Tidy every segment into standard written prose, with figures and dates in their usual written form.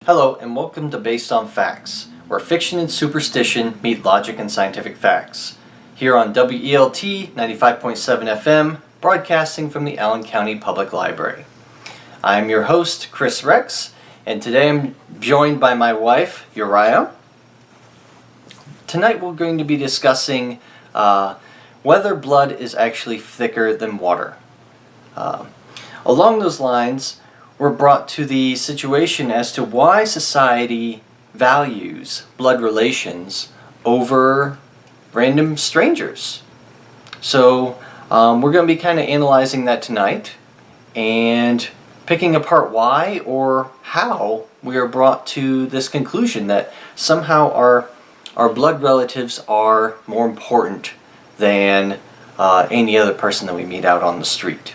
Hello and welcome to Based on Facts, where fiction and superstition meet logic and scientific facts. Here on WELT 95.7 FM, broadcasting from the Allen County Public Library. I'm your host, Chris Rex, and today I'm joined by my wife, Uriah. Tonight we're going to be discussing whether blood is actually thicker than water. Along those lines, we're brought to the situation as to why society values blood relations over random strangers. So we're going to be kind of analyzing that tonight and picking apart why or how we are brought to this conclusion that somehow our blood relatives are more important than any other person that we meet out on the street.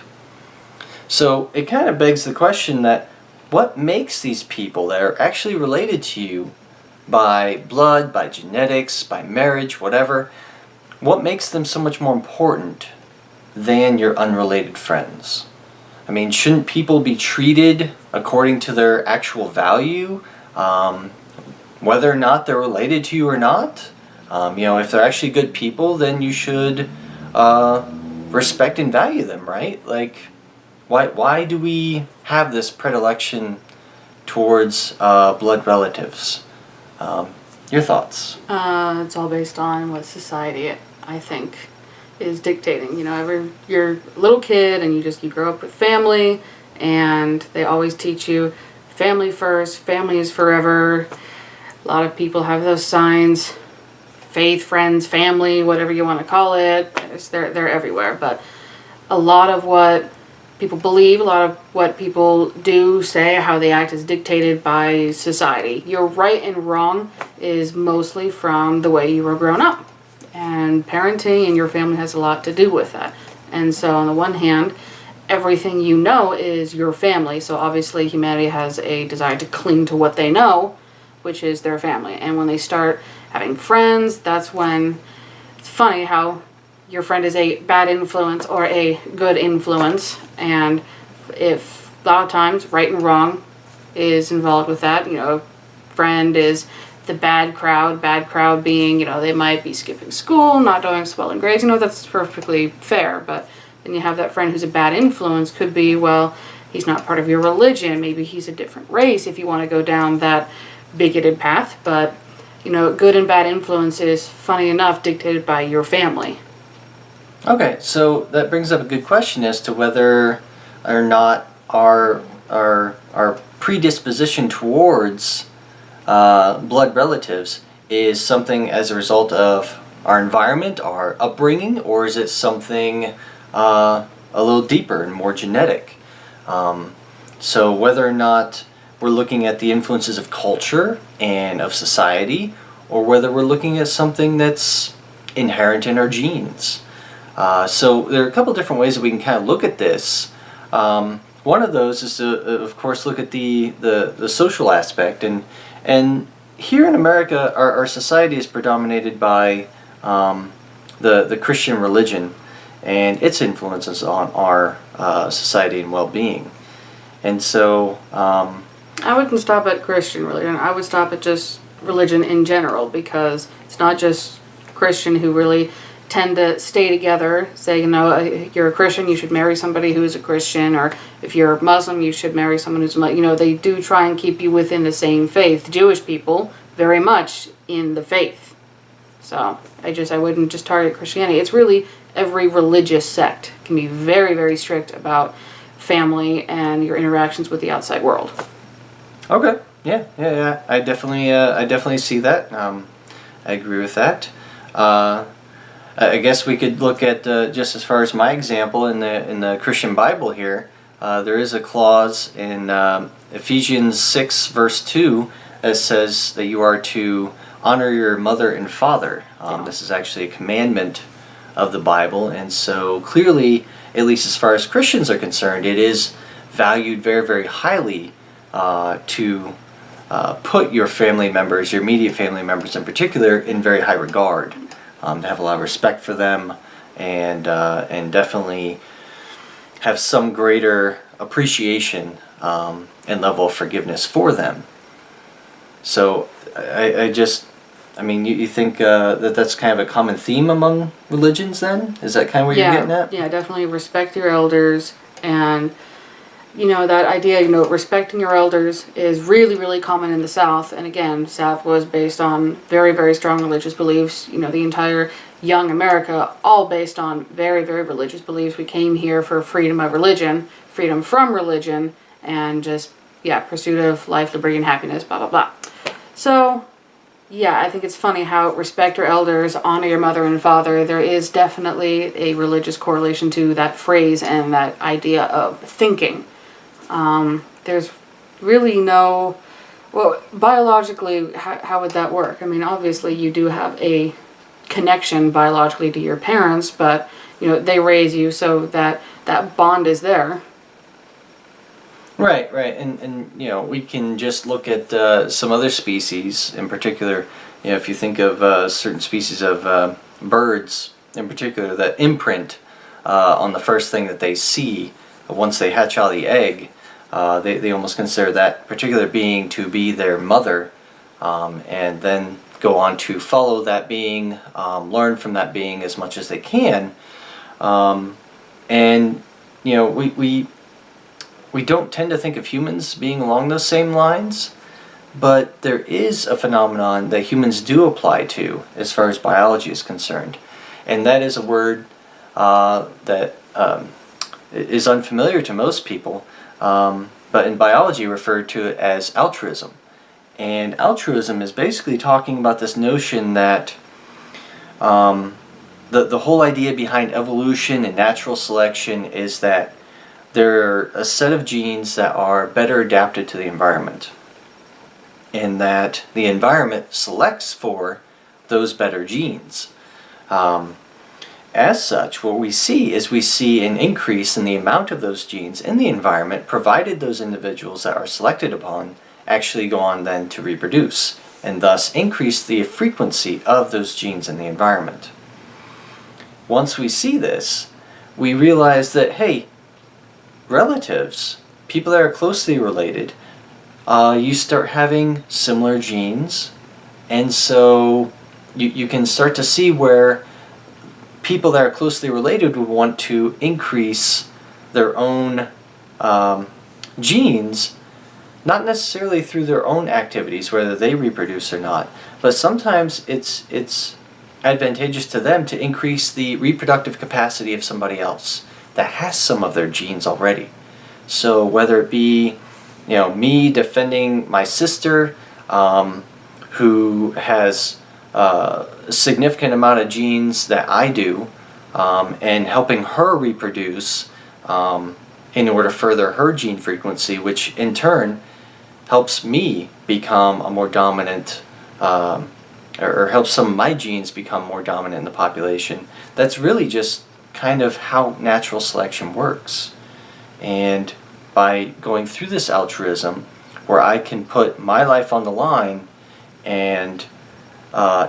So it kind of begs the question that what makes these people that are actually related to you by blood, by genetics, by marriage, whatever, what makes them so much more important than your unrelated friends? I mean, shouldn't people be treated according to their actual value, whether or not they're related to you or not? If they're actually good people, then you should respect and value them, right? Why do we have this predilection towards blood relatives? Your thoughts? It's all based on what society, I think, is dictating. You're a little kid and you grow up with family, and they always teach you family first, family is forever. A lot of people have those signs, faith, friends, family, whatever you want to call it. They're everywhere, but a lot of what people believe, a lot of what people do, say, how they act is dictated by society. Your right and wrong is mostly from the way you were grown up. And parenting and your family has a lot to do with that. And so on the one hand, everything you know is your family. So obviously humanity has a desire to cling to what they know, which is their family. And when they start having friends, that's when it's funny how your friend is a bad influence or a good influence, and if a lot of times right and wrong is involved with that, friend is the bad crowd being, they might be skipping school, not doing so well in grades, that's perfectly fair, but then you have that friend who's a bad influence, could be, well, he's not part of your religion, maybe he's a different race if you want to go down that bigoted path, but, good and bad influence is, funny enough, dictated by your family. Okay, so that brings up a good question as to whether or not our predisposition towards blood relatives is something as a result of our environment, our upbringing, or is it something a little deeper and more genetic? So whether or not we're looking at the influences of culture and of society, or whether we're looking at something that's inherent in our genes. So there are a couple different ways that we can kind of look at this. One of those is to, of course, look at the social aspect. And here in America, our society is predominated by the Christian religion and its influences on our society and well-being. And so I wouldn't stop at Christian religion. I would stop at just religion in general, because it's not just Christian who really tend to stay together, say, if you're a Christian, you should marry somebody who is a Christian, or if you're Muslim, you should marry someone who's, they do try and keep you within the same faith. Jewish people, very much in the faith. So, I wouldn't just target Christianity. It's really every religious sect can be very, very strict about family and your interactions with the outside world. Okay, yeah. I definitely see that. I agree with that. I guess we could look at just as far as my example in the Christian Bible here. There is a clause in Ephesians 6 verse 2 that says that you are to honor your mother and father. This is actually a commandment of the Bible, and so clearly, at least as far as Christians are concerned, it is valued very, very highly to put your family members, your immediate family members in particular, in very high regard. To have a lot of respect for them, and definitely have some greater appreciation and level of forgiveness for them. So I mean, you think that that's kind of a common theme among religions then? Is that kind of what you're getting at? Yeah, definitely respect your elders. And, that idea, respecting your elders is really, really common in the South. And again, South was based on very, very strong religious beliefs. The entire young America, all based on very, very religious beliefs. We came here for freedom of religion, freedom from religion, and just, pursuit of life, liberty, and happiness, blah, blah, blah. So, yeah, I think it's funny how respect your elders, honor your mother and father. There is definitely a religious correlation to that phrase and that idea of thinking. There's really no, well, biologically, how would that work? I mean, obviously you do have a connection biologically to your parents, but, they raise you so that bond is there. Right, and we can just look at some other species in particular. If you think of certain species of birds in particular that imprint on the first thing that they see once they hatch out of the egg, they almost consider that particular being to be their mother, and then go on to follow that being, learn from that being as much as they can, and we don't tend to think of humans being along those same lines, but there is a phenomenon that humans do apply to as far as biology is concerned. And that is a word that is unfamiliar to most people, but in biology referred to it as altruism. And altruism is basically talking about this notion that the whole idea behind evolution and natural selection is that there are a set of genes that are better adapted to the environment, and that the environment selects for those better genes. As such, what we see an increase in the amount of those genes in the environment, provided those individuals that are selected upon actually go on then to reproduce, and thus increase the frequency of those genes in the environment. Once we see this, we realize that, hey, relatives, people that are closely related, you start having similar genes, and so you can start to see where people that are closely related would want to increase their own genes, not necessarily through their own activities, whether they reproduce or not, but sometimes it's advantageous to them to increase the reproductive capacity of somebody else that has some of their genes already. So whether it be, me defending my sister, who has a significant amount of genes that I do, and helping her reproduce in order to further her gene frequency, which in turn helps me become a more dominant, or helps some of my genes become more dominant in the population. That's really just kind of how natural selection works. And by going through this altruism, where I can put my life on the line and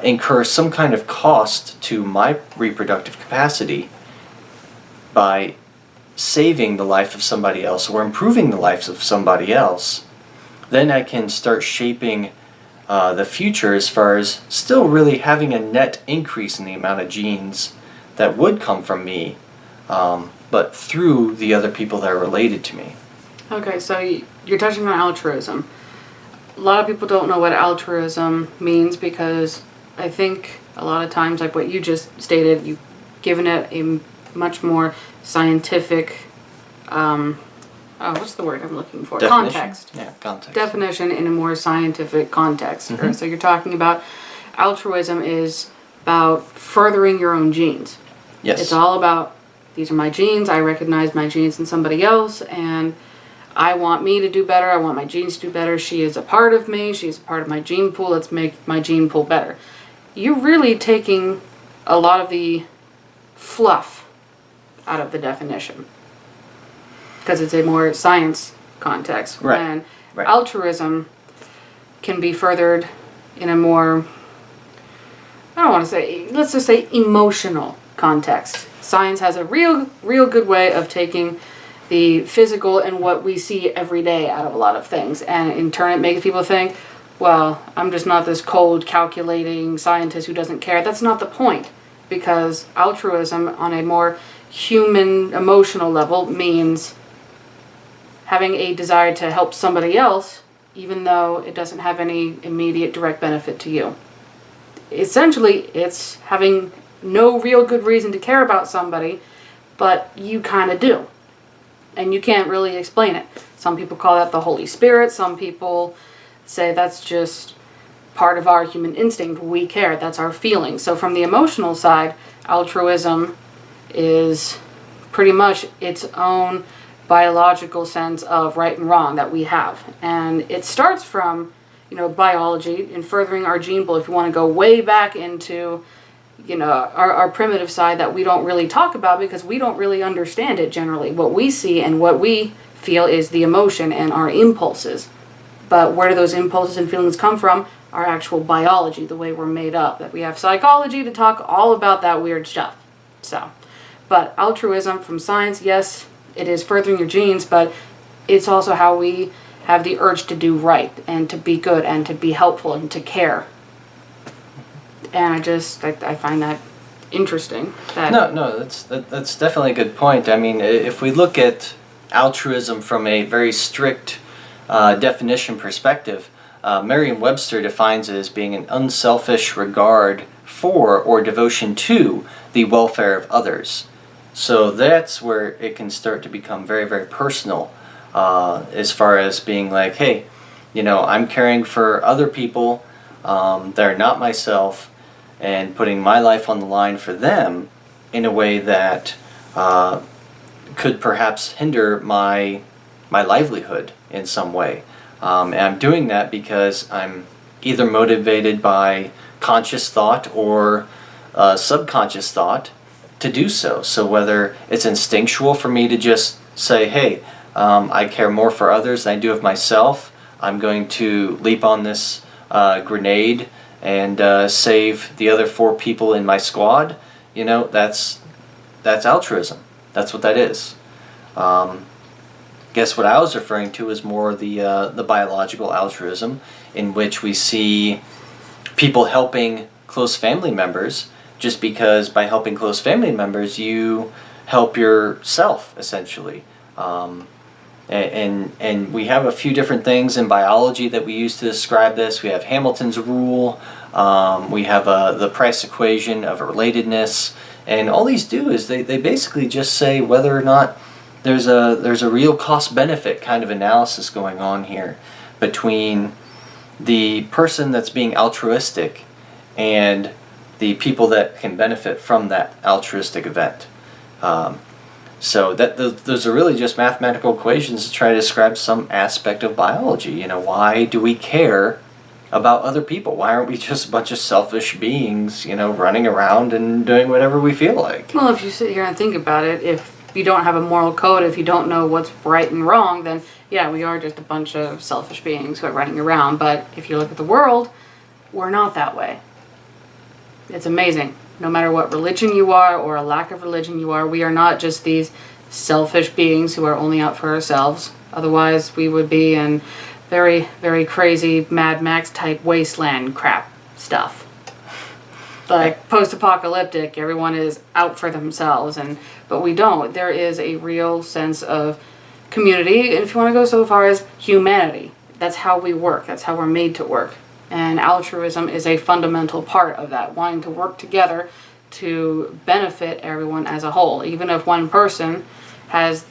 incur some kind of cost to my reproductive capacity by saving the life of somebody else or improving the lives of somebody else, then I can start shaping the future as far as still really having a net increase in the amount of genes that would come from me, but through the other people that are related to me. Okay, so you're touching on altruism. A lot of people don't know what altruism means, because I think a lot of times, like what you just stated, you've given it a much more scientific, what's the word I'm looking for? Definition? Context. Yeah, context. Definition in a more scientific context. Mm-hmm. So you're talking about altruism is about furthering your own genes. Yes. It's all about, these are my genes, I recognize my genes in somebody else, and I want me to do better, I want my genes to do better, she is a part of me, she's a part of my gene pool, let's make my gene pool better. You're really taking a lot of the fluff out of the definition, because it's a more science context. Right. And Right. altruism can be furthered in a more, I don't want to say, let's just say emotional context. Science has a real good way of taking the physical and what we see every day out of a lot of things, and in turn it makes people think, well, I'm just not this cold, calculating scientist who doesn't care. That's not the point. Because altruism on a more human, emotional level means having a desire to help somebody else, even though it doesn't have any immediate direct benefit to you. Essentially, it's having no real good reason to care about somebody, but you kind of do. And you can't really explain it. Some people call that the Holy Spirit. Some people say that's just part of our human instinct. We care. That's our feeling. So from the emotional side, altruism is pretty much its own biological sense of right and wrong that we have. And it starts from, biology and furthering our gene pool. If you want to go way back into, our primitive side that we don't really talk about because we don't really understand it generally. What we see and what we feel is the emotion and our impulses. But where do those impulses and feelings come from? Our actual biology, the way we're made up. That we have psychology to talk all about that weird stuff. But altruism from science, yes, it is furthering your genes, but it's also how we have the urge to do right and to be good and to be helpful and to care. And I find that interesting. No, that's definitely a good point. I mean, if we look at altruism from a very strict definition perspective, Merriam-Webster defines it as being an unselfish regard for or devotion to the welfare of others. So that's where it can start to become very, very personal, as far as being like, hey, I'm caring for other people that are not myself and putting my life on the line for them in a way that could perhaps hinder my livelihood in some way. And I'm doing that because I'm either motivated by conscious thought or subconscious thought to do so. So whether it's instinctual for me to just say, hey, I care more for others than I do of myself, I'm going to leap on this grenade and save the other 4 people in my squad, that's altruism. That's what that is. Guess what I was referring to is more the biological altruism, in which we see people helping close family members just because by helping close family members you help yourself, essentially. And we have a few different things in biology that we use to describe this. We have Hamilton's rule, we have the price equation of relatedness, and all these do is they basically just say whether or not there's a real cost-benefit kind of analysis going on here between the person that's being altruistic and the people that can benefit from that altruistic event. So those are really just mathematical equations to try to describe some aspect of biology. Why do we care about other people? Why aren't we just a bunch of selfish beings, running around and doing whatever we feel like? Well, if you sit here and think about it, if you don't have a moral code, if you don't know what's right and wrong, then yeah, we are just a bunch of selfish beings who are running around. But if you look at the world, we're not that way. It's amazing. No matter what religion you are or a lack of religion you are, we are not just these selfish beings who are only out for ourselves. Otherwise, we would be in very, very crazy Mad Max type wasteland crap stuff. Like post-apocalyptic, everyone is out for themselves, but we don't. There is a real sense of community, and if you want to go so far as humanity, that's how we work. That's how we're made to work. And altruism is a fundamental part of that, wanting to work together to benefit everyone as a whole. Even if one person has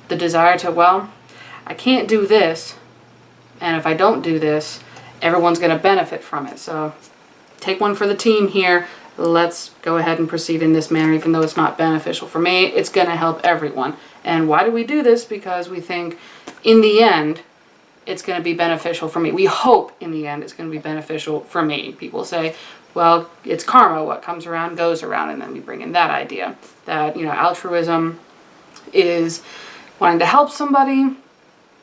the desire to, well, I can't do this, and if I don't do this, everyone's going to benefit from it. So take one for the team here. Let's go ahead and proceed in this manner, even though it's not beneficial for me. It's going to help everyone. And why do we do this? Because we think, in the end, it's going to be beneficial for me. We hope in the end it's going to be beneficial for me. People say, well, it's karma. What comes around goes around. And then we bring in that idea that, altruism is wanting to help somebody,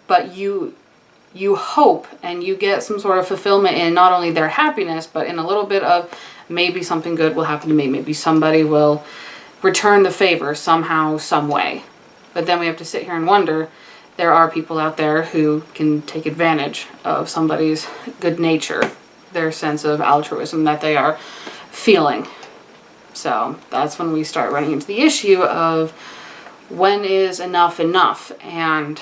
but you hope and you get some sort of fulfillment in not only their happiness, but in a little bit of maybe something good will happen to me. Maybe somebody will return the favor somehow, some way. But then we have to sit here and wonder, there are people out there who can take advantage of somebody's good nature, their sense of altruism that they are feeling. So that's when we start running into the issue of when is enough enough, and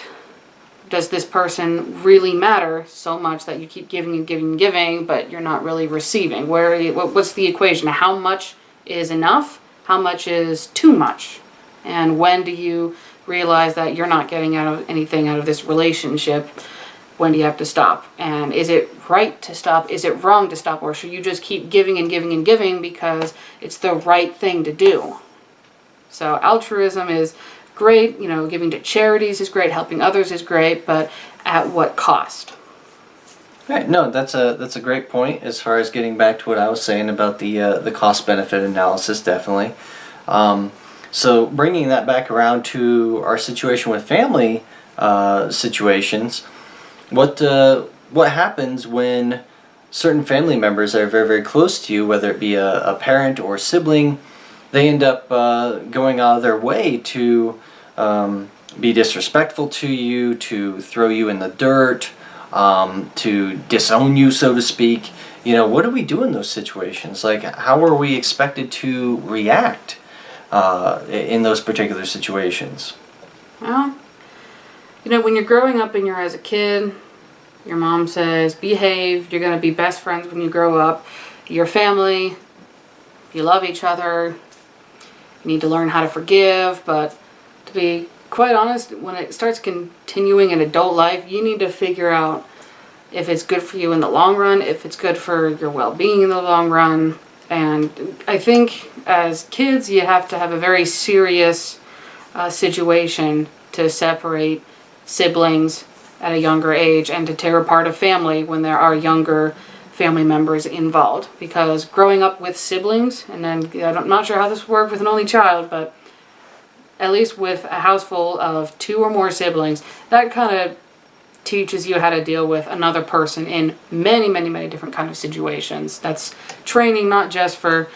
does this person really matter so much that you keep giving and giving and giving, but you're not really receiving? What's the equation? How much is enough? How much is too much? And when do you realize that you're not getting anything out of this relationship? When do you have to stop? And is it right to stop? Is it wrong to stop? Or should you just keep giving and giving and giving because it's the right thing to do? So altruism is great, giving to charities is great, helping others is great, but at what cost? Right. No, that's a great point as far as getting back to what I was saying about the cost benefit analysis. Definitely. So bringing that back around to our situation with family situations, what happens when certain family members that are very, very close to you, whether it be a parent or sibling, they end up going out of their way to be disrespectful to you, to throw you in the dirt, to disown you, so to speak. What do we do in those situations? Like, how are we expected to react in those particular situations? Well, when you're growing up and you're as a kid, your mom says, behave, you're going to be best friends when you grow up. Your family, you love each other, you need to learn how to forgive, but to be quite honest, when it starts continuing in adult life, you need to figure out if it's good for you in the long run, if it's good for your well-being in the long run. And I think as kids, you have to have a very serious situation to separate siblings at a younger age and to tear apart a family when there are younger family members involved. Because growing up with siblings, and then I'm not sure how this worked with an only child, but at least with a house full of 2 or more siblings, that kind of teaches you how to deal with another person in many, many, many different kind of situations. That's training not just for,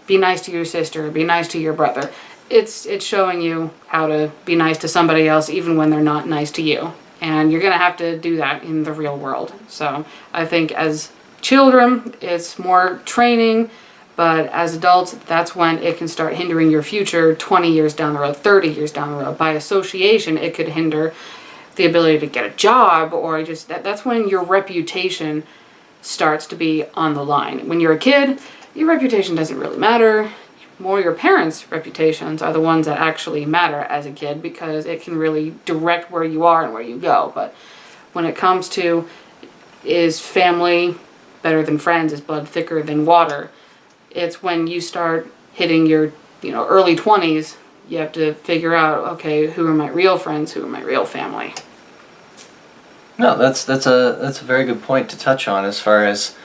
be nice to your sister, be nice to your brother. It's showing you how to be nice to somebody else even when they're not nice to you. And you're going to have to do that in the real world. So I think as children, it's more training, but as adults, that's when it can start hindering your future 20 years down the road, 30 years down the road. By association, it could hinder the ability to get a job, or just that's when your reputation starts to be on the line. When you're a kid, your reputation doesn't really matter. More your parents' reputations are the ones that actually matter as a kid, because it can really direct where you are and where you go. But when it comes to, is family better than friends, is blood thicker than water, it's when you start hitting your early 20s, you have to figure out, okay, who are my real friends, who are my real family. No, that's a very good point to touch on, as far as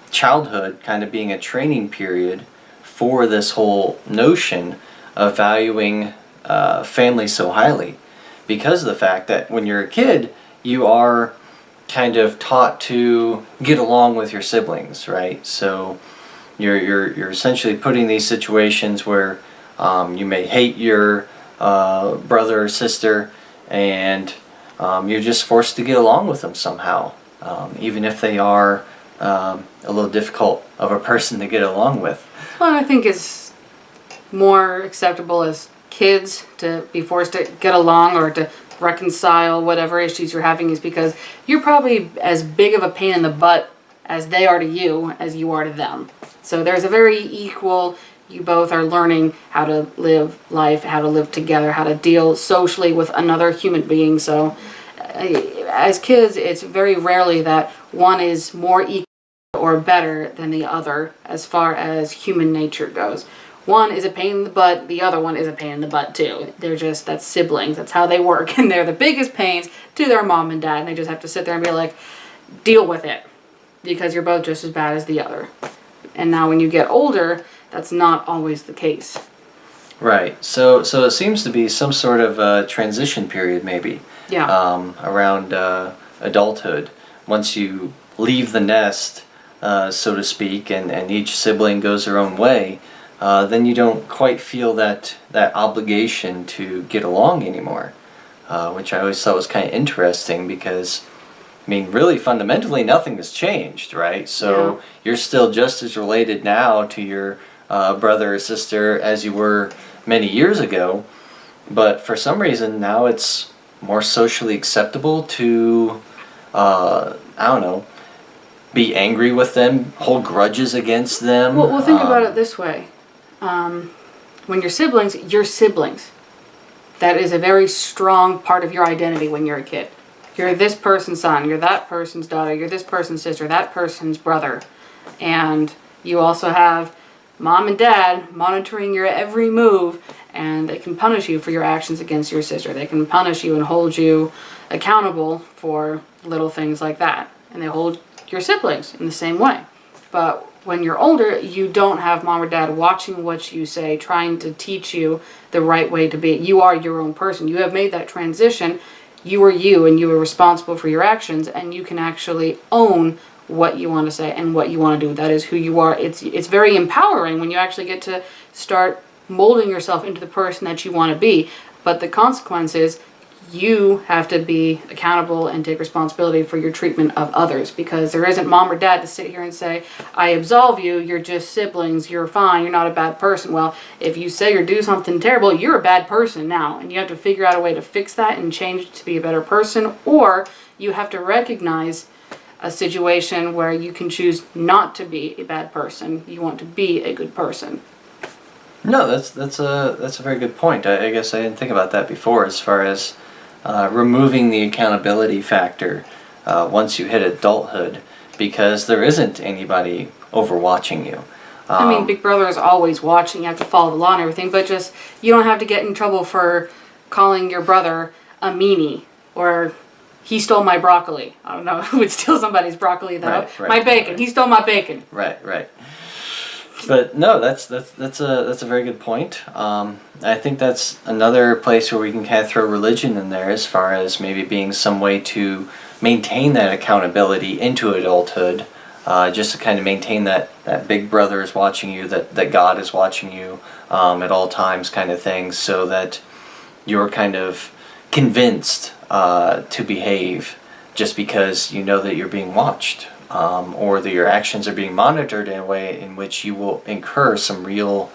childhood kind of being a training period for this whole notion of valuing family so highly, because of the fact that when you're a kid, you are kind of taught to get along with your siblings, right? So you're essentially putting these situations where you may hate your brother or sister, and you're just forced to get along with them somehow, even if they are a little difficult of a person to get along with. Well, I think it's more acceptable as kids to be forced to get along or to reconcile whatever issues you're having, is because you're probably as big of a pain in the butt as they are to you as you are to them. So there's a very equal, you both are learning how to live life, how to live together, how to deal socially with another human being. So as kids, it's very rarely that one is more equal or better than the other as far as human nature goes. One is a pain in the butt, the other one is a pain in the butt too. That's siblings, that's how they work, and they're the biggest pains to their mom and dad, and they just have to sit there and be like, deal with it, because you're both just as bad as the other. And now when you get older, that's not always the case. Right. So it seems to be some sort of transition period, maybe. Yeah. Around adulthood. Once you leave the nest, so to speak, and each sibling goes their own way, then you don't quite feel that obligation to get along anymore. which I always thought was kind of interesting because, I mean, really fundamentally nothing has changed, right? So Yeah. you're still just as related now to your brother or sister as you were many years ago, but for some reason now it's more socially acceptable to, I don't know, be angry with them, hold grudges against them. Well, think about it this way. When you're siblings. That is a very strong part of your identity when you're a kid. You're this person's son, you're that person's daughter, you're this person's sister, that person's brother. And you also have mom and dad monitoring your every move, and they can punish you for your actions against your sister. They can punish you and hold you accountable for little things like that. And they hold your siblings in the same way. But when you're older, you don't have mom or dad watching what you say, trying to teach you the right way to be. You are your own person. You have made that transition. You are you, and you are responsible for your actions, and you can actually own what you want to say and what you want to do. That is who you are. It's very empowering when you actually get to start molding yourself into the person that you want to be. But the consequence is you have to be accountable and take responsibility for your treatment of others, because there isn't mom or dad to sit here and say, I absolve you, you're just siblings, you're fine, you're not a bad person. Well, if you say or do something terrible, you're a bad person now, and you have to figure out a way to fix that and change it to be a better person, or you have to recognize a situation where you can choose not to be a bad person. You want to be a good person. No, that's a very good point. I guess I didn't think about that before, as far as removing the accountability factor once you hit adulthood, because there isn't anybody overwatching you. I mean, Big Brother is always watching. You have to follow the law and everything, but just, you don't have to get in trouble for calling your brother a meanie, or he stole my broccoli. I don't know who would steal somebody's broccoli, though. Right, my bacon. He stole my bacon. Right. But no, that's a very good point. I think that's another place where we can kind of throw religion in there, as far as maybe being some way to maintain that accountability into adulthood, just to kind of maintain that Big Brother is watching you, that God is watching you at all times, kind of thing, so that you're kind of convinced to behave just because you know that you're being watched. Or that your actions are being monitored in a way in which you will incur some real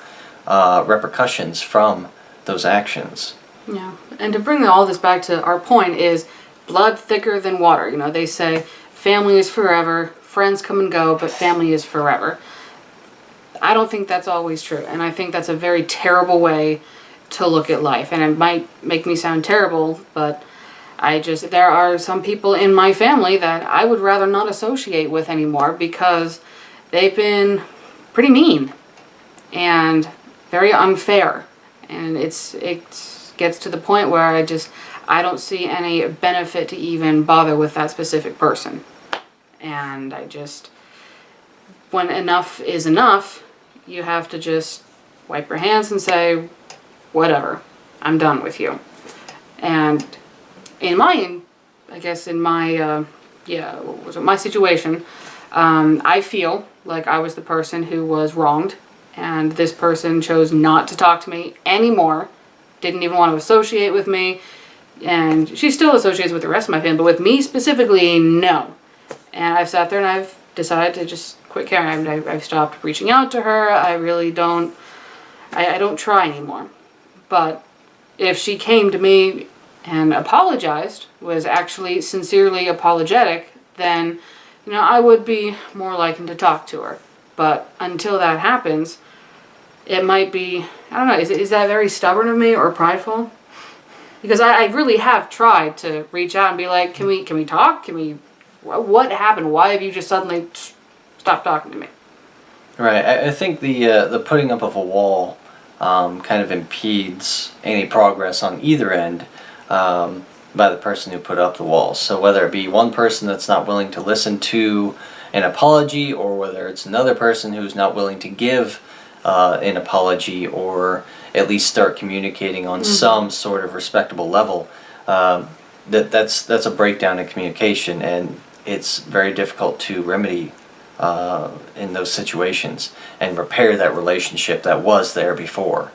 repercussions from those actions. Yeah, and to bring all this back to our point is blood thicker than water. You know, they say family is forever, friends come and go, but family is forever. I don't think that's always true, and I think that's a very terrible way to look at life. And it might make me sound terrible, but there are some people in my family that I would rather not associate with anymore, because they've been pretty mean and very unfair. And it gets to the point where I don't see any benefit to even bother with that specific person. And when enough is enough, you have to just wipe your hands and say, whatever, I'm done with you. And in my situation, I feel like I was the person who was wronged, and this person chose not to talk to me anymore, didn't even want to associate with me, and she still associates with the rest of my family, but with me specifically, no. And I've sat there and I've decided to just quit caring. I've stopped reaching out to her. I really don't, I don't try anymore. But if she came to me and apologized, was actually sincerely apologetic, then, I would be more likely to talk to her. But until that happens, it might be, I don't know, is that very stubborn of me or prideful? Because I really have tried to reach out and be like, can we talk? What happened? Why have you just suddenly stopped talking to me? Right, I think the putting up of a wall kind of impedes any progress on either end by the person who put up the walls. So whether it be one person that's not willing to listen to an apology, or whether it's another person who's not willing to give an apology, or at least start communicating on some sort of respectable level, that's a breakdown in communication, and it's very difficult to remedy in those situations and repair that relationship that was there before.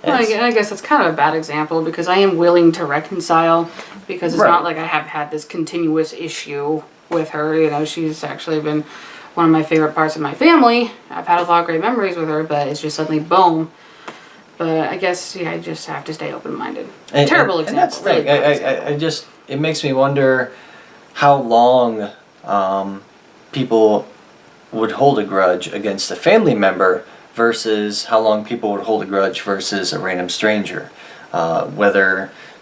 Well, I guess that's kind of a bad example because I am willing to reconcile because it's not like I have had this continuous issue with her. You know, she's actually been one of my favorite parts of my family. I've had a lot of great memories with her, but it's just suddenly boom. But I guess, yeah, I just have to stay open-minded. Terrible example. And that's the thing. Really I just, it makes me wonder how long people would hold a grudge against a family member versus how long people would hold a grudge versus a random stranger.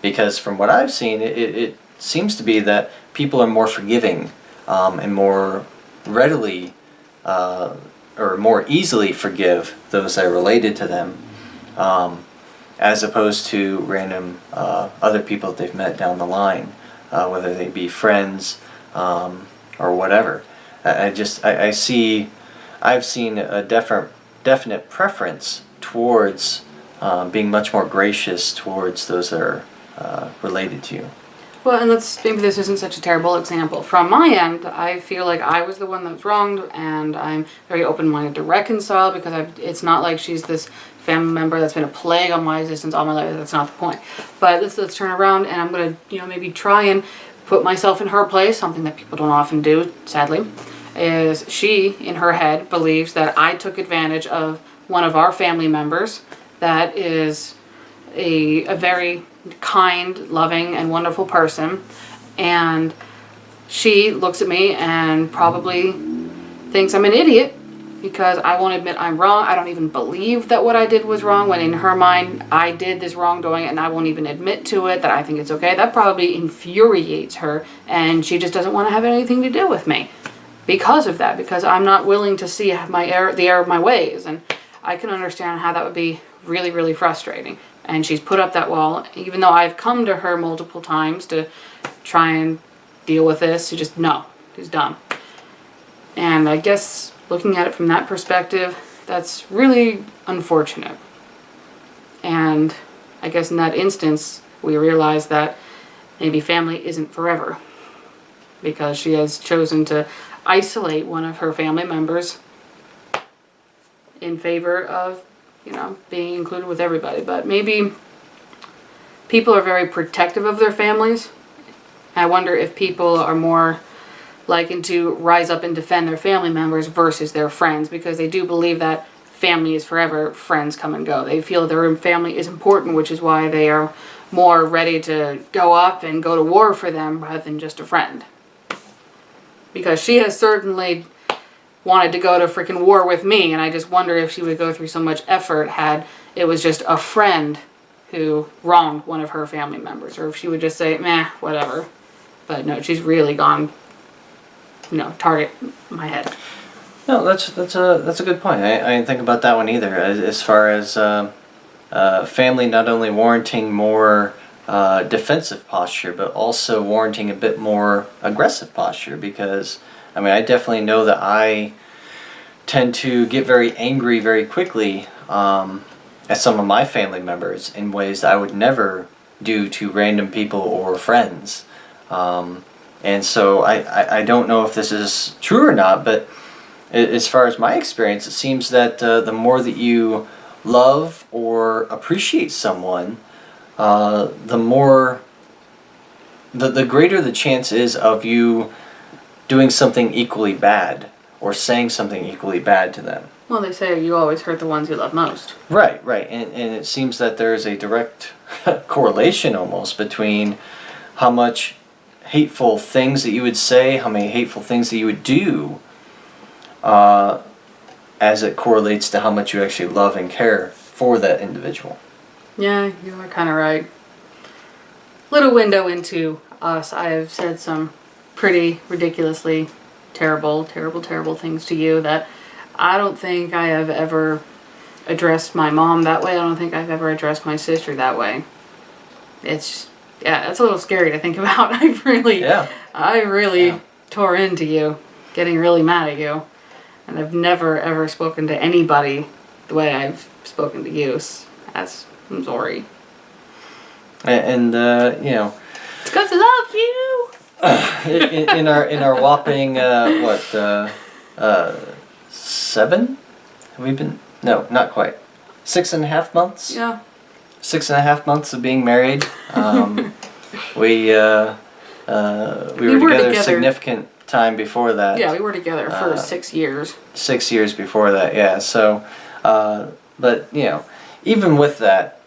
Because from what I've seen, it seems to be that people are more forgiving and more readily or more easily forgive those that are related to them. As opposed to random other people that they've met down the line, whether they be friends or whatever. I've seen a definite preference towards being much more gracious towards those that are related to you. Well, and maybe this isn't such a terrible example. From my end, I feel like I was the one that was wronged, and I'm very open-minded to reconcile because it's not like she's this family member that's been a plague on my existence all my life. That's not the point. But let's turn around, and I'm going to, maybe try and put myself in her place, something that people don't often do, sadly, is she, in her head, believes that I took advantage of one of our family members that is a very kind, loving, and wonderful person, and she looks at me and probably thinks I'm an idiot because I won't admit I'm wrong. I don't even believe that what I did was wrong, when in her mind I did this wrongdoing, and I won't even admit to it, that I think it's okay. That probably infuriates her, and she just doesn't want to have anything to do with me because of that, because I'm not willing to see the error of my ways, and I can understand how that would be really, really frustrating. And she's put up that wall, even though I've come to her multiple times to try and deal with this. She just, no, she's done. And I guess looking at it from that perspective, that's really unfortunate. And I guess in that instance, we realize that maybe family isn't forever, because she has chosen to isolate one of her family members in favor of being included with everybody. But maybe people are very protective of their families. I wonder if people are more likened to rise up and defend their family members versus their friends, because they do believe that family is forever, friends come and go. They feel their family is important, which is why they are more ready to go up and go to war for them rather than just a friend. Because she has certainly wanted to go to freaking war with me, and I just wonder if she would go through so much effort had it was just a friend who wronged one of her family members, or if she would just say, meh, whatever. But no, she's really gone, target my head. No, that's a good point. I didn't think about that one either. As far as family not only warranting more defensive posture, but also warranting a bit more aggressive posture, because I definitely know that I tend to get very angry very quickly at some of my family members in ways that I would never do to random people or friends. And so I don't know if this is true or not, but as far as my experience, it seems that the more that you love or appreciate someone, the greater the chance is of you doing something equally bad or saying something equally bad to them. Well, they say you always hurt the ones you love most. Right. And it seems that there is a direct correlation almost between how much hateful things that you would say, how many hateful things that you would do, as it correlates to how much you actually love and care for that individual. Yeah, you are kind of right. Little window into us. I have said some pretty ridiculously terrible things to you that I don't think I have ever addressed my mom that way. I don't think I've ever addressed my sister that way. It's a little scary to think about. I really tore into you, getting really mad at you, and I've never ever spoken to anybody the way I've spoken to you. I'm sorry. And it's because I love you. in our whopping 7? Have we been? No, not quite. 6.5 months. Yeah. 6.5 months of being married. We were together a significant time before that. Yeah, we were together for 6 years. 6 years before that, yeah. So, but even with that,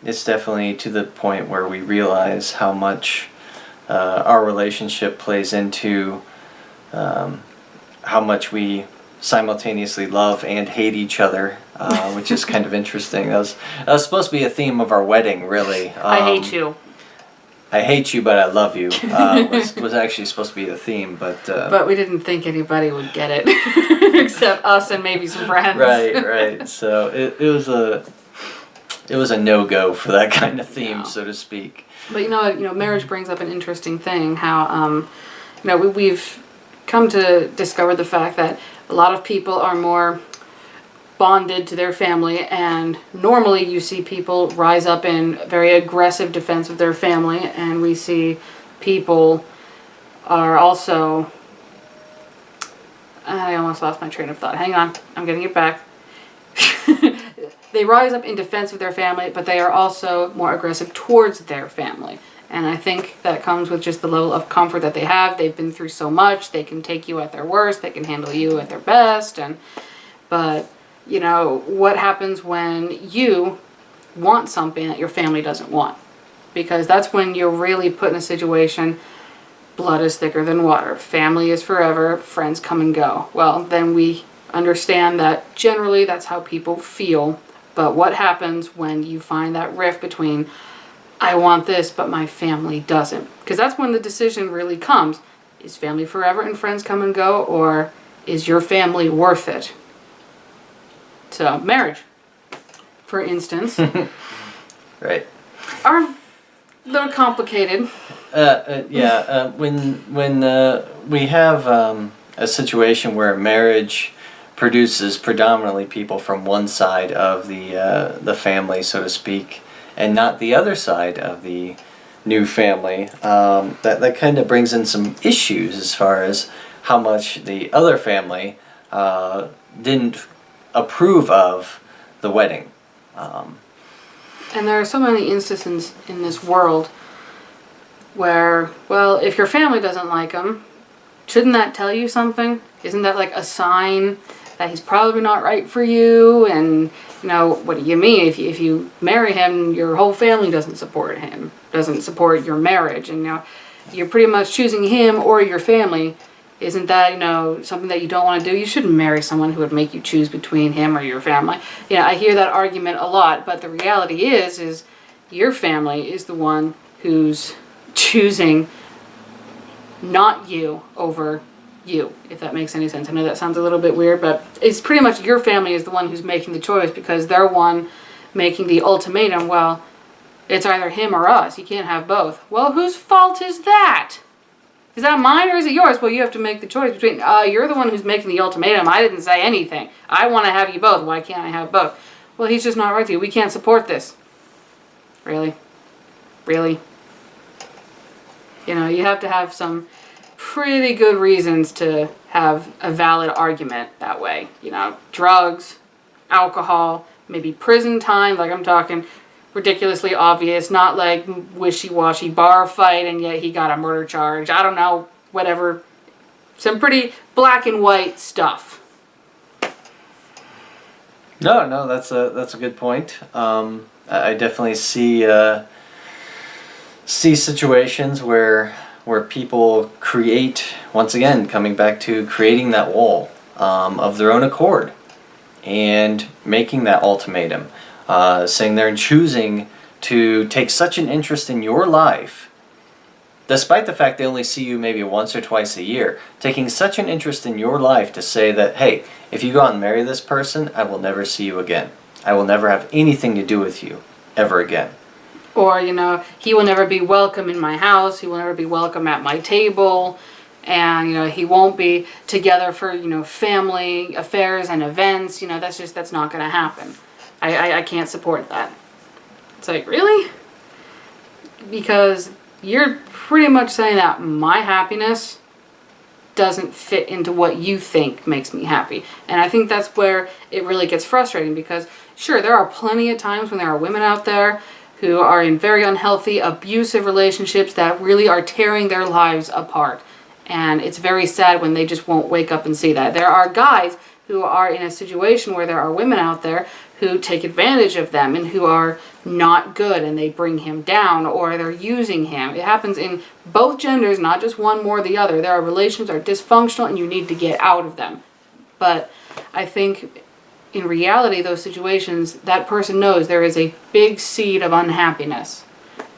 it's definitely to the point where we realize how much our relationship plays into how much we simultaneously love and hate each other, which is kind of interesting. That was supposed to be a theme of our wedding, really. I hate you. I hate you, but I love you. Was actually supposed to be the theme, but we didn't think anybody would get it, except us and maybe some friends. Right. So it was a no-go for that kind of theme, so to speak. But marriage brings up an interesting thing. How we've come to discover the fact that a lot of people are more bonded to their family, and normally you see people rise up in very aggressive defense of their family, and we see people are also... I almost lost my train of thought. Hang on, I'm getting it back. They rise up in defense of their family, but they are also more aggressive towards their family. And I think that comes with just the level of comfort that they have. They've been through so much. They can take you at their worst. They can handle you at their best. But what happens when you want something that your family doesn't want? Because that's when you're really put in a situation, blood is thicker than water. Family is forever. Friends come and go. Well, then we understand that generally that's how people feel. But what happens when you find that rift between, I want this, but my family doesn't? Because that's when the decision really comes. Is family forever and friends come and go, or is your family worth it? So, marriage, for instance, right, are a little complicated. When we have a situation where marriage produces predominantly people from one side of the family, so to speak, and not the other side of the new family, that kind of brings in some issues as far as how much the other family didn't approve of the wedding. And there are so many instances in this world where, well, if your family doesn't like him, shouldn't that tell you something? Isn't that like a sign that he's probably not right for you? And what do you mean if you marry him, your whole family doesn't support him, doesn't support your marriage, and you're pretty much choosing him or your family? Isn't that something that you don't want to do? You shouldn't marry someone who would make you choose between him or your family. I hear that argument a lot, but the reality is your family is the one who's choosing not you over you, if that makes any sense. I know that sounds a little bit weird, but it's pretty much your family is the one who's making the choice, because they're one making the ultimatum. Well, it's either him or us. You can't have both. Well, whose fault is that? Is that mine or is it yours? Well, you have to make the choice between, you're the one who's making the ultimatum. I didn't say anything. I want to have you both. Why can't I have both? Well, he's just not right with you. We can't support this. Really? Really? You have to have some pretty good reasons to have a valid argument that way. Drugs, alcohol, maybe prison time, like I'm talking ridiculously obvious, not like wishy-washy bar fight and yet he got a murder charge. I don't know, whatever. Some pretty black and white stuff. No, that's a good point. I definitely see situations where people create, once again, coming back to creating that wall of their own accord and making that ultimatum, saying they're choosing to take such an interest in your life, despite the fact they only see you maybe once or twice a year, taking such an interest in your life to say that, hey, if you go out and marry this person, I will never see you again. I will never have anything to do with you ever again. Or, he will never be welcome in my house. He will never be welcome at my table. And, he won't be together for, family affairs and events. That's not going to happen. I can't support that. It's like, really? Because you're pretty much saying that my happiness doesn't fit into what you think makes me happy. And I think that's where it really gets frustrating, because Sure, there are plenty of times when there are women out there who are in very unhealthy, abusive relationships that really are tearing their lives apart. And it's very sad when they just won't wake up and see that. There are guys who are in a situation where there are women out there who take advantage of them and who are not good, and they bring him down or they're using him. It happens in both genders, not just one more the other. There are relationships that are dysfunctional and you need to get out of them. But I think in reality, those situations, that person knows there is a big seed of unhappiness.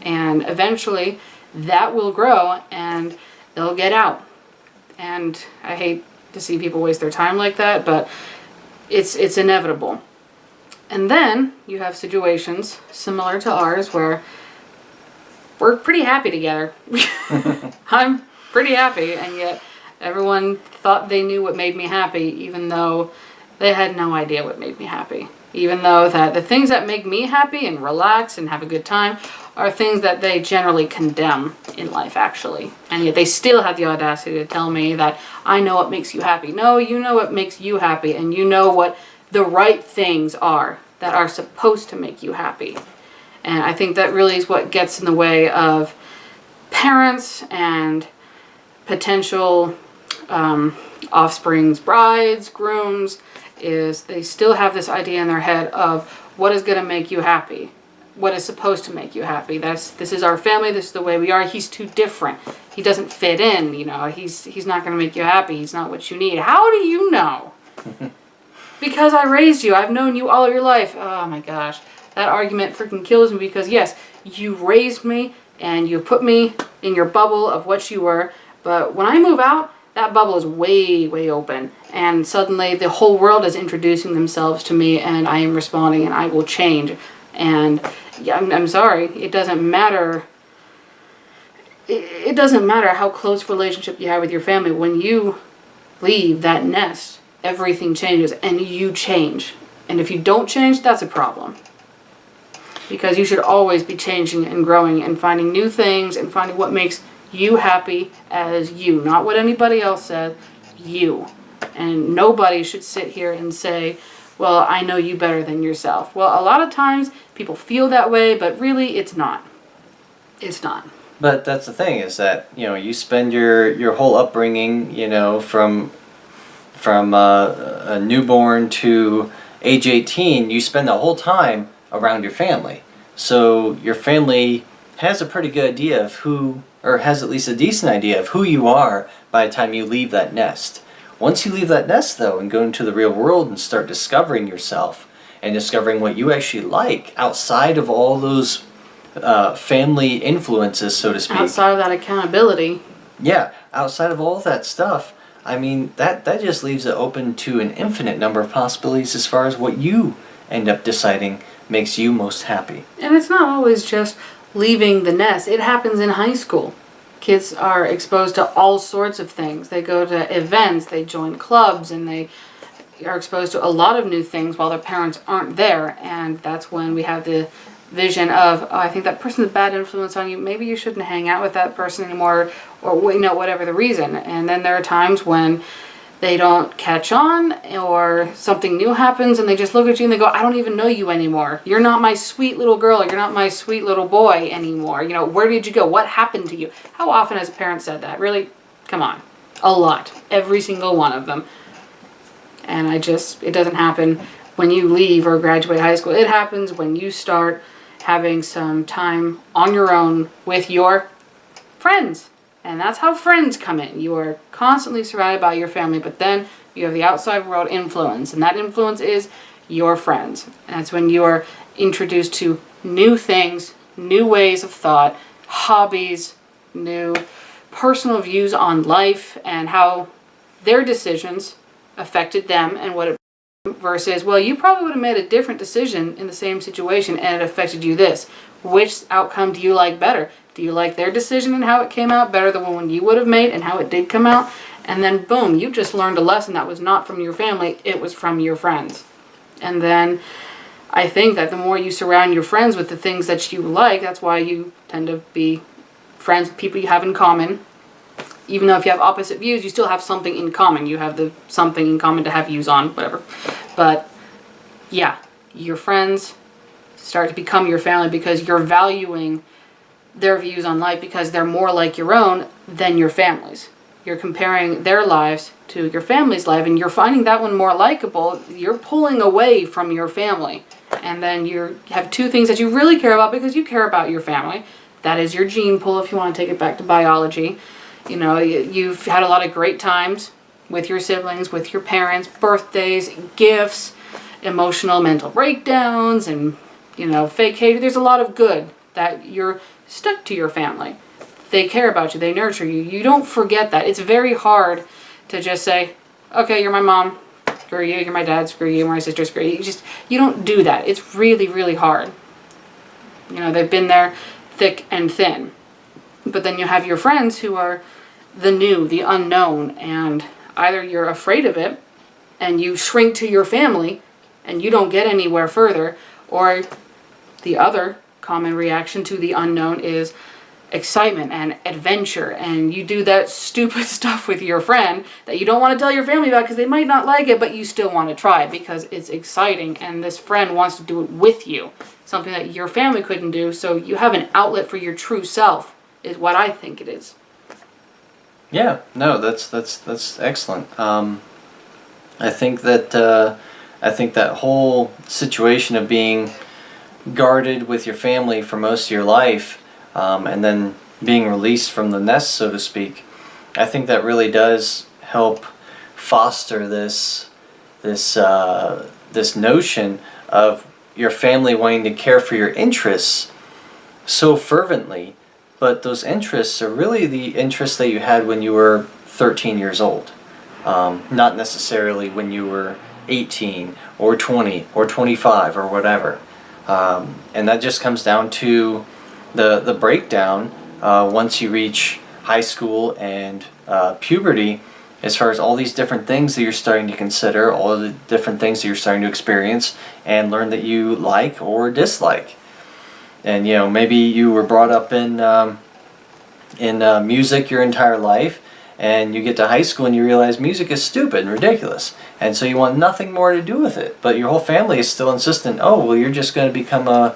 And eventually that will grow and they'll get out. And I hate to see people waste their time like that, but it's inevitable. And then you have situations similar to ours where we're pretty happy together. I'm pretty happy, and yet everyone thought they knew what made me happy, even though they had no idea what made me happy. Even though that the things that make me happy and relax and have a good time are things that they generally condemn in life, actually. And yet they still have the audacity to tell me that I know what makes you happy. No, you know what makes you happy, and you know what the right things are that are supposed to make you happy. And I think that really is what gets in the way of parents and potential offspring's brides, grooms, is they still have this idea in their head of what is going to make you happy, what is supposed to make you happy. This is our family, this is the way we are. He's too different. He doesn't fit in, you know. He's not going to make you happy. He's not what you need. How do you know? Because I raised you. I've known you all of your life. Oh my gosh. That argument freaking kills me, because yes, you raised me and you put me in your bubble of what you were, but when I move out, that bubble is way, way open, and suddenly the whole world is introducing themselves to me, and I am responding, and I will change. And yeah, I'm sorry, it doesn't matter. It doesn't matter how close relationship you have with your family. When you leave that nest, everything changes, and you change. And if you don't change, that's a problem. Because you should always be changing and growing and finding new things and finding what makes you happy as you, not what anybody else says, you. And nobody should sit here and say, well, I know you better than yourself. Well, a lot of times people feel that way, but really it's not. It's not. But that's the thing, is that, you know, you spend your whole upbringing, you know, from a newborn to age 18, you spend the whole time around your family. So your family has a pretty good idea of who, or has at least a decent idea of who you are by the time you leave that nest. Once you leave that nest, though, and go into the real world and start discovering yourself and discovering what you actually like outside of all those family influences, so to speak. Outside of that accountability. Yeah, outside of all that stuff, I mean, that just leaves it open to an infinite number of possibilities as far as what you end up deciding makes you most happy. And it's not always just leaving the nest. It happens in high school. Kids are exposed to all sorts of things. They go to events, they join clubs, and they are exposed to a lot of new things while their parents aren't there. And that's when we have the vision of, oh, I think that person's a bad influence on you. Maybe you shouldn't hang out with that person anymore, or, you know, whatever the reason. And then there are times when they don't catch on, or something new happens and they just look at you and they go, I don't even know you anymore. You're not my sweet little girl. You're not my sweet little boy anymore. You know, where did you go? What happened to you? How often has a parent said that? Really? Come on. A lot. Every single one of them. And it doesn't happen when you leave or graduate high school. It happens when you start having some time on your own with your friends. And that's how friends come in. You are constantly surrounded by your family, but then you have the outside world influence, and that influence is your friends. And that's when you are introduced to new things, new ways of thought, hobbies, new personal views on life, and how their decisions affected them and what it versus, well, you probably would have made a different decision in the same situation and it affected you this. Which outcome do you like better? Do you like their decision and how it came out better than the one you would have made and how it did come out? And then boom, you just learned a lesson that was not from your family, it was from your friends. And then I think that the more you surround your friends with the things that you like, that's why you tend to be friends with people you have in common. Even though if you have opposite views, you still have something in common. You have the something in common to have views on, whatever. But yeah, your friends start to become your family because you're valuing their views on life because they're more like your own than your family's. You're comparing their lives to your family's life, and you're finding that one more likable. You're pulling away from your family. And then you have two things that you really care about because you care about your family. That is your gene pool, if you want to take it back to biology. You know, you've had a lot of great times with your siblings, with your parents, birthdays, gifts, emotional, mental breakdowns, and, you know, fake hate. There's a lot of good that you're stuck to your family. They care about you. They nurture you. You don't forget that. It's very hard to just say, okay, you're my mom, screw you. You're my dad, screw you. You're my sister, screw you. You don't do that. It's really, really hard. You know, they've been there thick and thin. But then you have your friends who are the new, the unknown, and either you're afraid of it and you shrink to your family and you don't get anywhere further, or the other common reaction to the unknown is excitement and adventure, and you do that stupid stuff with your friend that you don't want to tell your family about because they might not like it, but you still want to try because it's exciting and this friend wants to do it with you, something that your family couldn't do. So you have an outlet for your true self is what I think it is. Yeah, no, that's excellent. I think that whole situation of being guarded with your family for most of your life, and then being released from the nest, so to speak, I think that really does help foster this notion of your family wanting to care for your interests so fervently, but those interests are really the interests that you had when you were 13 years old, not necessarily when you were 18 or 20 or 25 or whatever. And that just comes down to the breakdown once you reach high school and puberty, as far as all these different things that you're starting to consider, all the different things that you're starting to experience and learn that you like or dislike. And you know, maybe you were brought up in music your entire life, and you get to high school and you realize music is stupid and ridiculous, and so you want nothing more to do with it. But your whole family is still insistent. Oh, well, you're just going to become a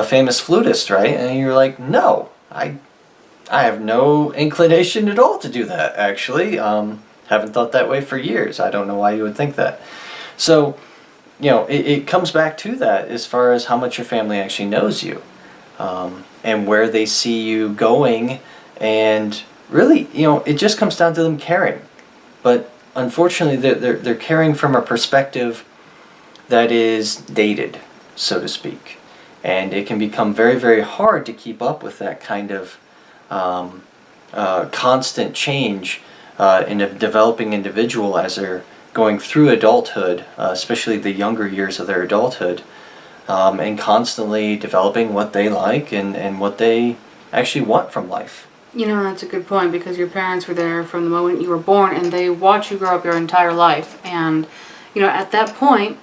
famous flutist, right? And you're like, no, I have no inclination at all to do that. Actually, haven't thought that way for years. I don't know why you would think that. So, you know, it comes back to that as far as how much your family actually knows you. And where they see you going, and really, you know, it just comes down to them caring. But unfortunately, they're caring from a perspective that is dated, so to speak, and it can become very, very hard to keep up with that kind of constant change in a developing individual as they're going through adulthood, especially the younger years of their adulthood. And constantly developing what they like and what they actually want from life. You know, that's a good point because your parents were there from the moment you were born and they watch you grow up your entire life. And, you know, at that point,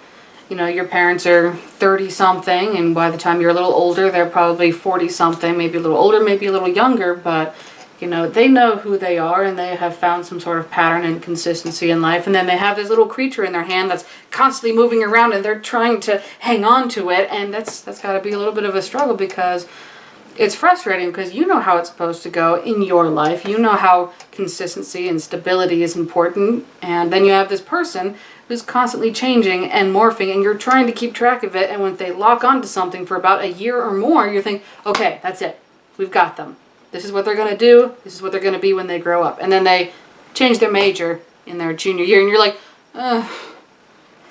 you know, your parents are 30-something, and by the time you're a little older, they're probably 40-something, maybe a little older, maybe a little younger, but you know, they know who they are and they have found some sort of pattern and consistency in life. And then they have this little creature in their hand that's constantly moving around and they're trying to hang on to it. And that's got to be a little bit of a struggle because it's frustrating because you know how it's supposed to go in your life. You know how consistency and stability is important. And then you have this person who's constantly changing and morphing and you're trying to keep track of it. And when they lock onto something for about a year or more, you think, okay, that's it. We've got them. This is what they're going to do. This is what they're going to be when they grow up. And then they change their major in their junior year. And you're like,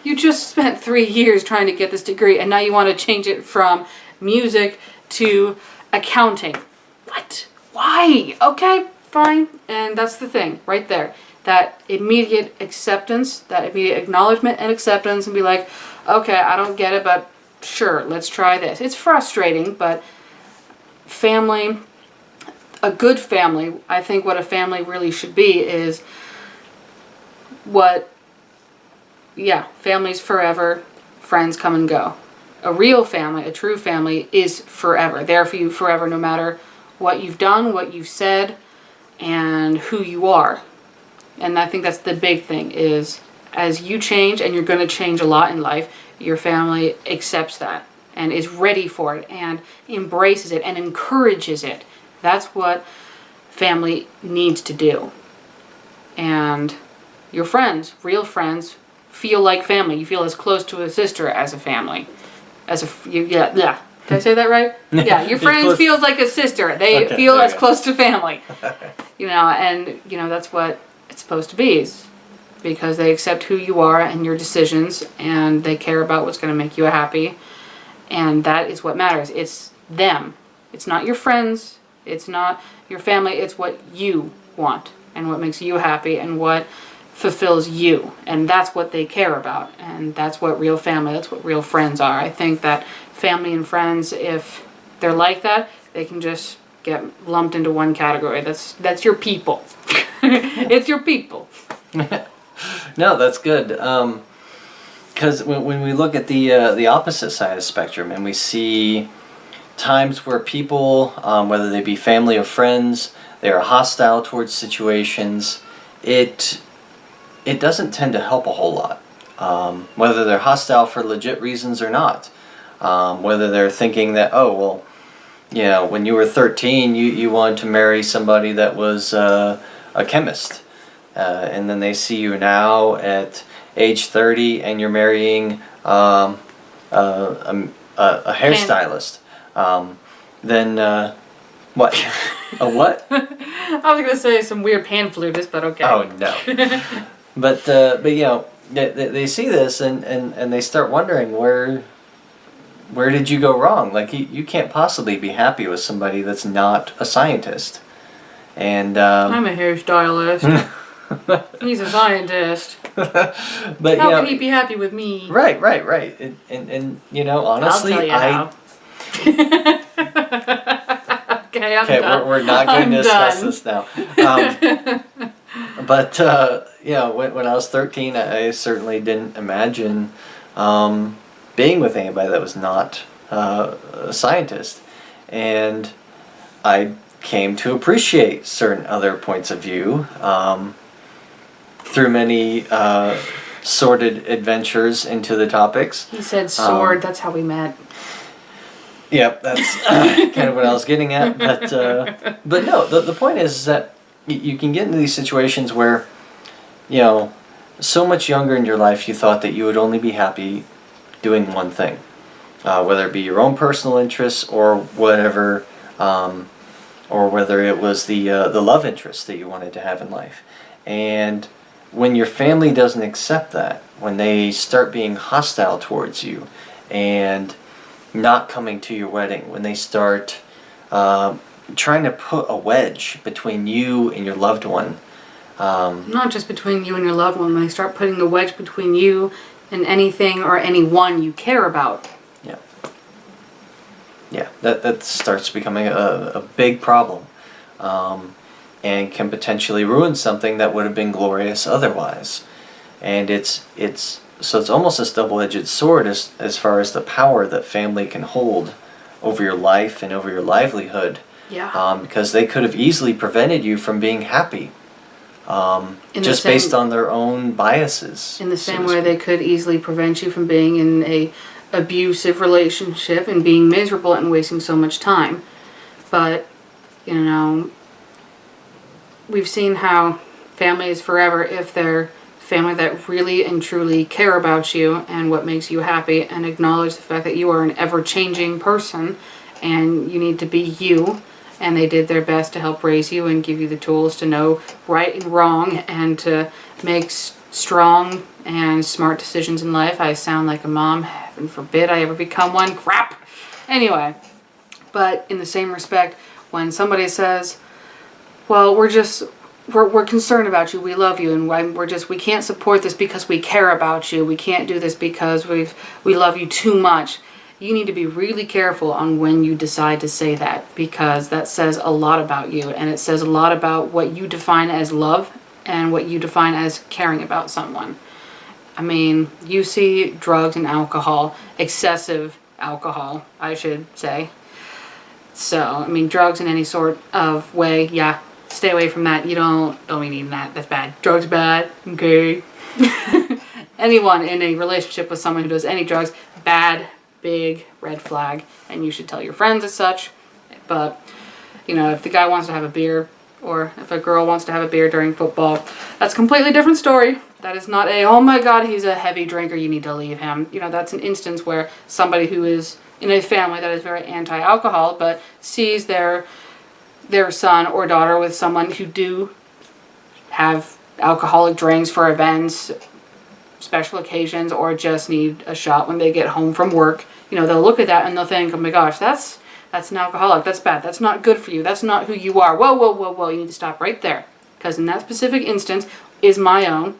you just spent 3 years trying to get this degree. And now you want to change it from music to accounting. What? Why? Okay, fine. And that's the thing right there. That immediate acceptance, that immediate acknowledgement and acceptance, and be like, okay, I don't get it, but sure, let's try this. It's frustrating, but family... A good family, I think what a family really should be is family's forever, friends come and go. A real family, a true family is forever, there for you forever, no matter what you've done, what you've said, and who you are. And I think that's the big thing is as you change, and you're going to change a lot in life, your family accepts that and is ready for it and embraces it and encourages it. That's what family needs to do. And your friends, real friends, feel like family. You feel as close to a sister as a family. Yeah. Did I say that right? Yeah, your friend feels like a sister. They feel as close to family. And that's what it's supposed to be, is because they accept who you are and your decisions, and they care about what's going to make you happy. And that is what matters. It's them. It's not your friends. It's not your family. It's what you want and what makes you happy and what fulfills you. And that's what they care about. And that's what real family, that's what real friends are. I think that family and friends, if they're like that, they can just get lumped into one category. That's your people. It's your people. No, that's good. Because when we look at the opposite side of the spectrum, and we see times where people, whether they be family or friends, they are hostile towards situations, it doesn't tend to help a whole lot. Whether they're hostile for legit reasons or not. Whether they're thinking that, oh, well, when you were 13, you wanted to marry somebody that was a chemist. And then they see you now at age 30 and you're marrying a hairstylist. Then what? A what? I was gonna say some weird pan flutist, but okay. Oh no. But they see this and they start wondering where did you go wrong? Like you can't possibly be happy with somebody that's not a scientist. And I'm a hairstylist. He's a scientist. But how can he be happy with me? Right. And honestly, I'll tell you how. Okay, I'm done. We're not going to discuss this now. But when I was 13, I certainly didn't imagine being with anybody that was not a scientist, and I came to appreciate certain other points of view through many sordid adventures into the topics. He said sword. That's how we met. Yep, that's kind of what I was getting at. But no, the point is that you can get into these situations where, so much younger in your life you thought that you would only be happy doing one thing, whether it be your own personal interests or whatever, or whether it was the love interest that you wanted to have in life. And when your family doesn't accept that, when they start being hostile towards you and not coming to your wedding, when they start trying to put a wedge between you and your loved one. Not just between you and your loved one, when they start putting the wedge between you and anything or anyone you care about. Yeah, that starts becoming a big problem, and can potentially ruin something that would have been glorious otherwise. And it's almost this double-edged sword as far as the power that family can hold over your life and over your livelihood. Yeah. Because they could have easily prevented you from being happy, just based on their own biases. In the same way they could easily prevent you from being in a abusive relationship and being miserable and wasting so much time. But, we've seen how family is forever if they're family that really and truly care about you and what makes you happy and acknowledge the fact that you are an ever-changing person and you need to be you, and they did their best to help raise you and give you the tools to know right and wrong and to make strong and smart decisions in life. I sound like a mom. Heaven forbid I ever become one. Crap. Anyway, but in the same respect, when somebody says, well, we're concerned about you, we love you, and we can't support this because we care about you, we can't do this because we love you too much. You need to be really careful on when you decide to say that, because that says a lot about you, and it says a lot about what you define as love and what you define as caring about someone. I mean, you see drugs and alcohol, excessive alcohol, I should say. So, I mean, drugs in any sort of way, yeah, stay away from that. You don't be needing that. That's bad. Drugs are bad. Okay. anyone in a relationship with someone who does any drugs, bad, big red flag, and you should tell your friends as such. But, you know, if the guy wants to have a beer, or if a girl wants to have a beer during football, that's a completely different story. That is not a, oh my God, he's a heavy drinker, you need to leave him. You know, that's an instance where somebody who is in a family that is very anti-alcohol, but sees their son or daughter with someone who do have alcoholic drinks for events, special occasions, or just need a shot when they get home from work. You know, they'll look at that and they'll think, oh my gosh, that's an alcoholic. That's bad. That's not good for you. That's not who you are. Whoa, whoa, whoa, whoa. You need to stop right there. Because in that specific instance is my own.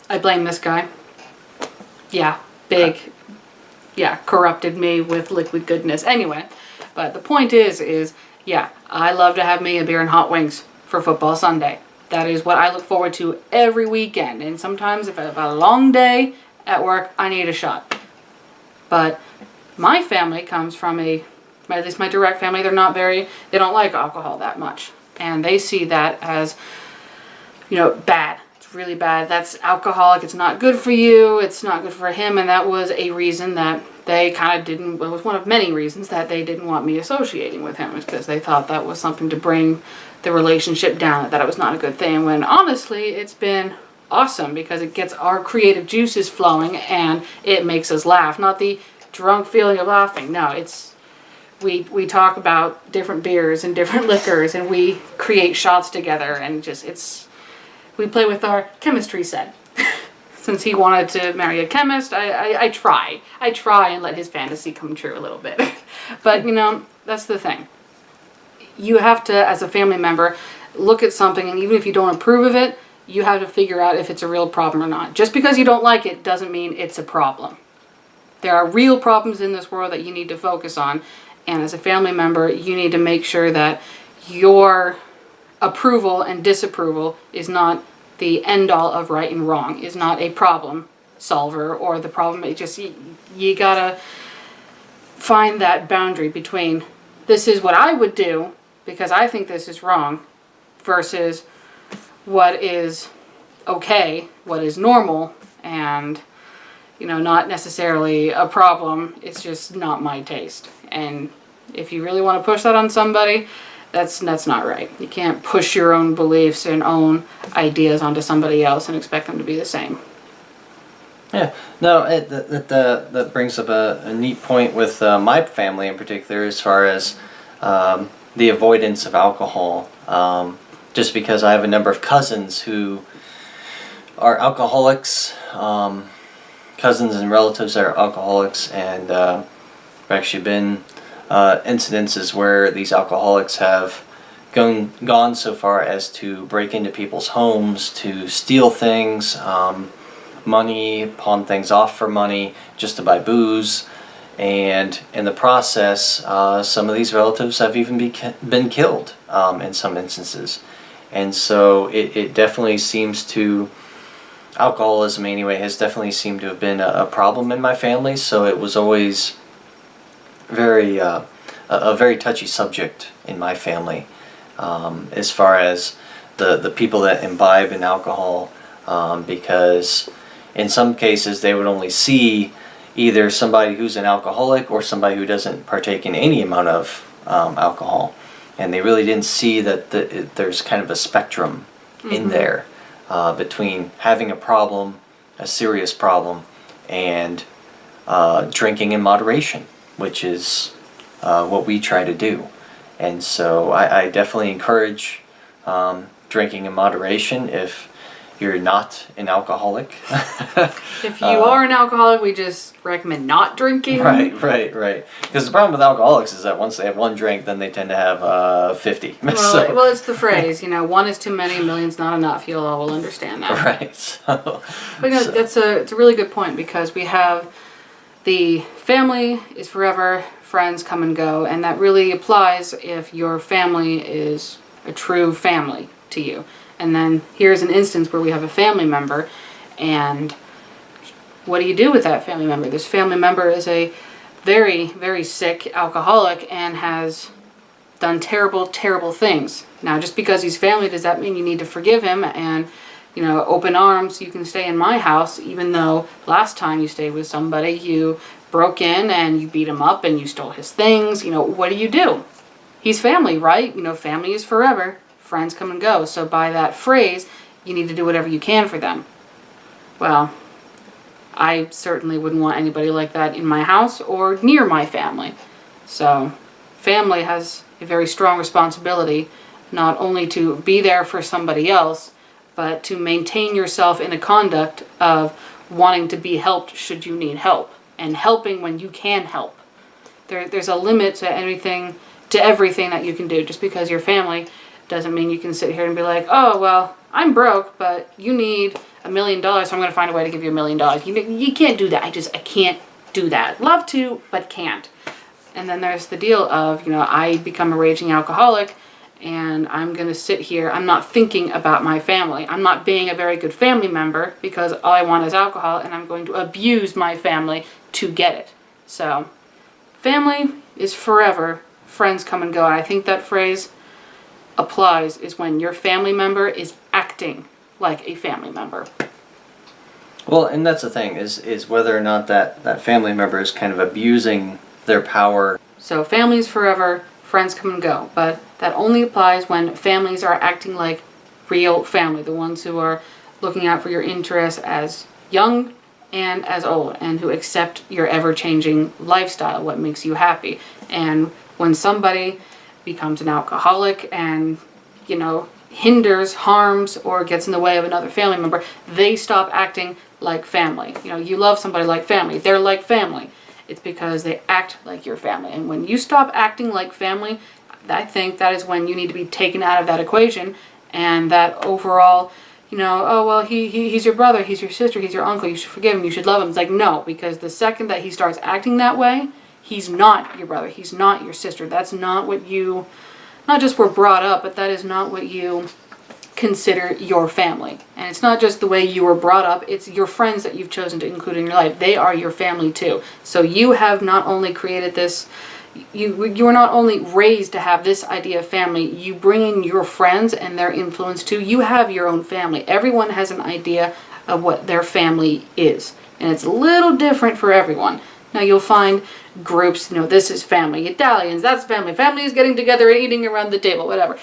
I blame this guy. Yeah, big. Yeah, corrupted me with liquid goodness. Anyway, but the point is, yeah, I love to have me a beer and hot wings for football Sunday. That is what I look forward to every weekend. And sometimes if I have a long day at work, I need a shot. But my family comes from at least my direct family, they don't like alcohol that much. And they see that as, you know, bad. It's really bad. That's alcoholic. It's not good for you. It's not good for him. And that was a reason that they kind of didn't, it was one of many reasons that they didn't want me associating with him, is because they thought that was something to bring the relationship down, that it was not a good thing. When honestly, it's been awesome because it gets our creative juices flowing and it makes us laugh. Not the drunk feeling of laughing. No, it's we talk about different beers and different liquors and we create shots together and we play with our chemistry set. Since he wanted to marry a chemist, I try and let his fantasy come true a little bit. But you know, that's the thing. You have to, as a family member, look at something, and even if you don't approve of it, you have to figure out if it's a real problem or not. Just because you don't like it doesn't mean it's a problem. There are real problems in this world that you need to focus on, and as a family member, you need to make sure that your approval and disapproval is not the end-all of right and wrong, is not a problem solver or the problem. It just, you gotta find that boundary between this is what I would do because I think this is wrong versus what is okay, what is normal, and you know, not necessarily a problem. It's just not my taste. And if you really want to push that on somebody, that's not right. You can't push your own beliefs and own ideas onto somebody else and expect them to be the same. Yeah, no, that brings up a neat point with my family in particular, as far as the avoidance of alcohol. Just because I have a number of cousins who are alcoholics, cousins and relatives that are alcoholics, and there have actually been incidences where these alcoholics have gone so far as to break into people's homes, to steal things, money, pawn things off for money, just to buy booze, and in the process, some of these relatives have even been killed in some instances. And so it definitely seems to, alcoholism anyway, has definitely seemed to have been a problem in my family, so it was always a very touchy subject in my family, as far as the people that imbibe in alcohol, because in some cases they would only see either somebody who's an alcoholic or somebody who doesn't partake in any amount of alcohol, and they really didn't see that there's kind of a spectrum in there between having a problem, a serious problem, and drinking in moderation, which is what we try to do. And so I definitely encourage drinking in moderation if you're not an alcoholic. If you are an alcoholic, we just recommend not drinking. Right. Because the problem with alcoholics is that once they have one drink, then they tend to have 50. Well, it's the phrase, you know, one is too many, a million's not enough. You'll all will understand that. Right. So, but you know, it's a really good point, because we have the family is forever, friends come and go, and that really applies if your family is a true family to you. And then here's an instance where we have a family member, and what do you do with that family member? This family member is a very, very sick alcoholic and has done terrible, terrible things. Now, just because he's family, does that mean you need to forgive him and open arms, you can stay in my house, even though last time you stayed with somebody, you broke in and you beat him up and you stole his things. What do? He's family, right? Family is forever. Friends come and go. So by that phrase, you need to do whatever you can for them. Well, I certainly wouldn't want anybody like that in my house or near my family. So family has a very strong responsibility, not only to be there for somebody else, but to maintain yourself in a conduct of wanting to be helped should you need help, and helping when you can help. There's a limit to everything that you can do. Just because you're family doesn't mean you can sit here and be like, oh, well, I'm broke, but you need $1 million, so I'm going to find a way to give you $1 million. You can't do that. I can't do that. Love to, but can't. And then there's the deal of, I become a raging alcoholic, and I'm going to sit here. I'm not thinking about my family. I'm not being a very good family member because all I want is alcohol, and I'm going to abuse my family to get it. So family is forever. Friends come and go. And I think that phrase applies is when your family member is acting like a family member. Well, and that's the thing, is whether or not that family member is kind of abusing their power. So family is forever, friends come and go. But that only applies when families are acting like real family, the ones who are looking out for your interests as young and as old, and who accept your ever-changing lifestyle, what makes you happy. And when somebody becomes an alcoholic and, hinders, harms, or gets in the way of another family member, they stop acting like family. You love somebody like family. They're like family. It's because they act like your family. And when you stop acting like family, I think that is when you need to be taken out of that equation, and that overall, oh, well, he's your brother, he's your sister, he's your uncle, you should forgive him, you should love him. It's like, no, because the second that he starts acting that way, he's not your brother, he's not your sister. That's not what you, not just were brought up, but that is not what you consider your family. And it's not just the way you were brought up, it's your friends that you've chosen to include in your life. They are your family too. So you have not only created this, you are not only raised to have this idea of family, you bring in your friends and their influence too. You have your own family. Everyone has an idea of what their family is. And it's a little different for everyone. Now you'll find groups, this is family. Italians, that's family. Family is getting together and eating around the table, whatever.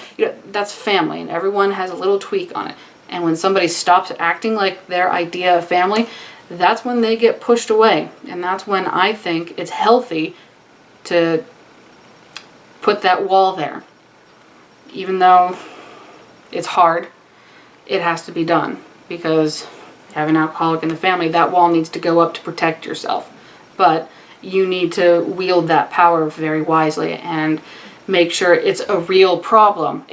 That's family, and everyone has a little tweak on it. And when somebody stops acting like their idea of family, that's when they get pushed away. And that's when I think it's healthy to put that wall there. Even though it's hard, it has to be done. Because you have an alcoholic in the family, that wall needs to go up to protect yourself. But you need to wield that power very wisely and make sure it's a real problem,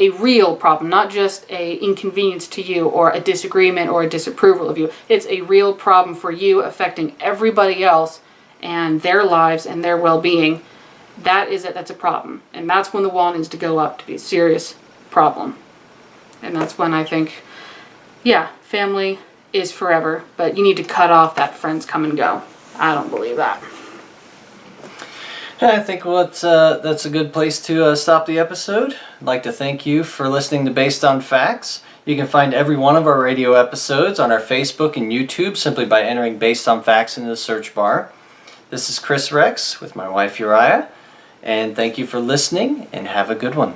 not just a inconvenience to you or a disagreement or a disapproval of you. It's a real problem for you, affecting everybody else and their lives and their well-being. That's a problem. And that's when the wall needs to go up to be a serious problem. And that's when I think, family is forever, but you need to cut off that friends come and go. I don't believe that. I think that's a good place to stop the episode. I'd like to thank you for listening to Based on Facts. You can find every one of our radio episodes on our Facebook and YouTube simply by entering Based on Facts in the search bar. This is Chris Rex with my wife Uriah, and thank you for listening, and have a good one.